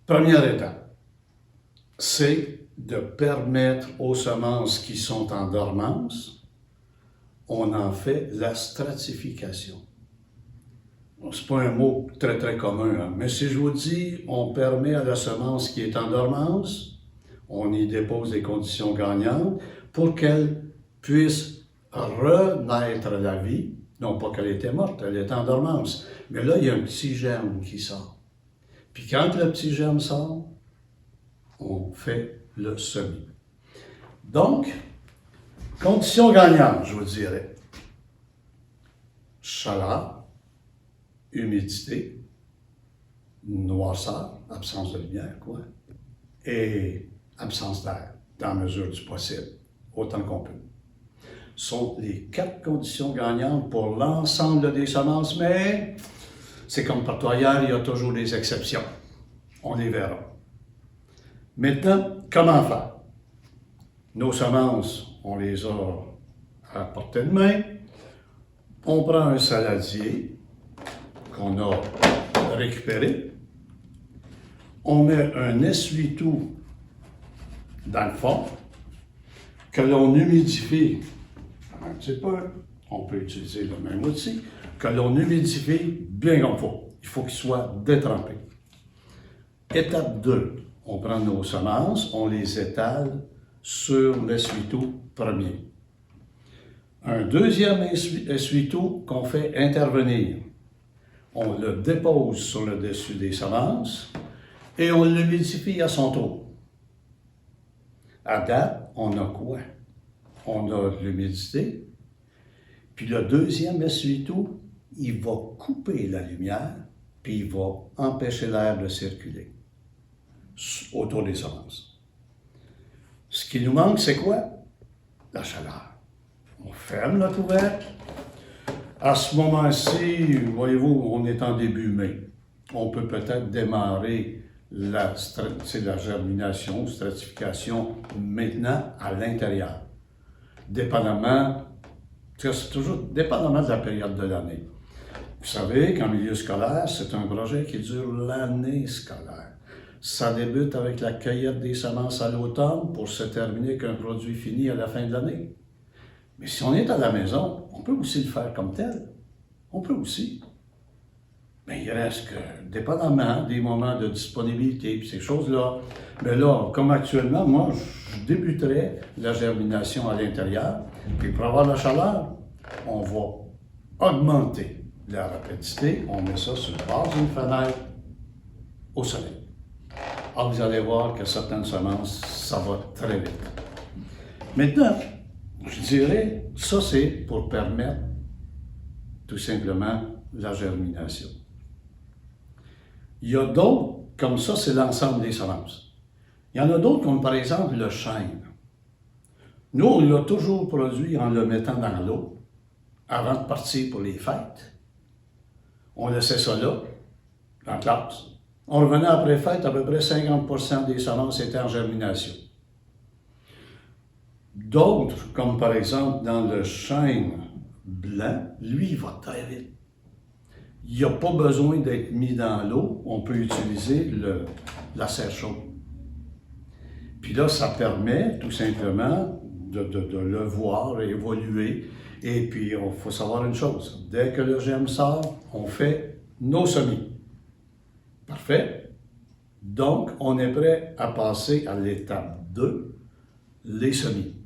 Première étape, c'est de permettre aux semences qui sont en dormance, on en fait la stratification. Ce n'est pas un mot très très commun, hein? Mais si je vous dis, on permet à la semence qui est en dormance, on y dépose des conditions gagnantes pour qu'elle puisse renaître à la vie. Non pas qu'elle était morte, elle est en dormance. Mais là, il y a un petit germe qui sort. Puis quand le petit germe sort, on fait le semis. Donc, conditions gagnantes, je vous dirais. Chaleur, humidité, noirceur, absence de lumière, quoi, et absence d'air, dans la mesure du possible, autant qu'on peut. Sont les 4 conditions gagnantes pour l'ensemble des semences, mais c'est comme partout ailleurs, il y a toujours des exceptions. On les verra. Maintenant, comment faire? Nos semences, on les a à portée de main. On prend un saladier qu'on a récupéré. On met un essuie-tout dans le fond que l'on humidifie un petit peu. On peut utiliser le même outil, que l'on humidifie bien comme il faut. Il faut qu'il soit détrempé. Étape 2, on prend nos semences, on les étale sur l'essuie-tout premier. Un deuxième essuie-tout qu'on fait intervenir. On le dépose sur le dessus des semences et on l'humidifie à son tour. À date, on a quoi? On a l'humidité, puis le deuxième essuie-tout, il va couper la lumière, puis il va empêcher l'air de circuler autour des semences. Ce qui nous manque, c'est quoi? La chaleur. On ferme la couvercle. À ce moment-ci, voyez-vous, on est en début mai. On peut peut-être démarrer la germination, stratification maintenant à l'intérieur. Dépendamment, c'est toujours dépendamment de la période de l'année. Vous savez qu'en milieu scolaire, c'est un projet qui dure l'année scolaire. Ça débute avec la cueillette des semences à l'automne pour se terminer avec un produit fini à la fin de l'année. Mais si on est à la maison, on peut aussi le faire comme tel. On peut aussi. Mais il reste que, dépendamment des moments de disponibilité et ces choses-là, mais là, comme actuellement, moi, je débuterais la germination à l'intérieur, puis pour avoir la chaleur, on va augmenter la rapidité, on met ça sur le bord d'une fenêtre au soleil. Alors, vous allez voir que certaines semences, ça va très vite. Maintenant, je dirais, ça c'est pour permettre tout simplement la germination. Il y a d'autres, comme ça, c'est l'ensemble des semences. Il y en a d'autres, comme par exemple le chêne. Nous, on l'a toujours produit en le mettant dans l'eau avant de partir pour les fêtes. On laissait ça là, dans la classe. On revenait après les fêtes, à peu près 50% des semences étaient en germination. D'autres, comme par exemple dans le chêne blanc, lui, il va très vite. Il n'y a pas besoin d'être mis dans l'eau, on peut utiliser la serre chaude. Puis là, ça permet tout simplement de le voir évoluer. Et puis, il faut savoir une chose, dès que le germe sort, on fait nos semis. Parfait? Donc, on est prêt à passer à l'étape 2, les semis.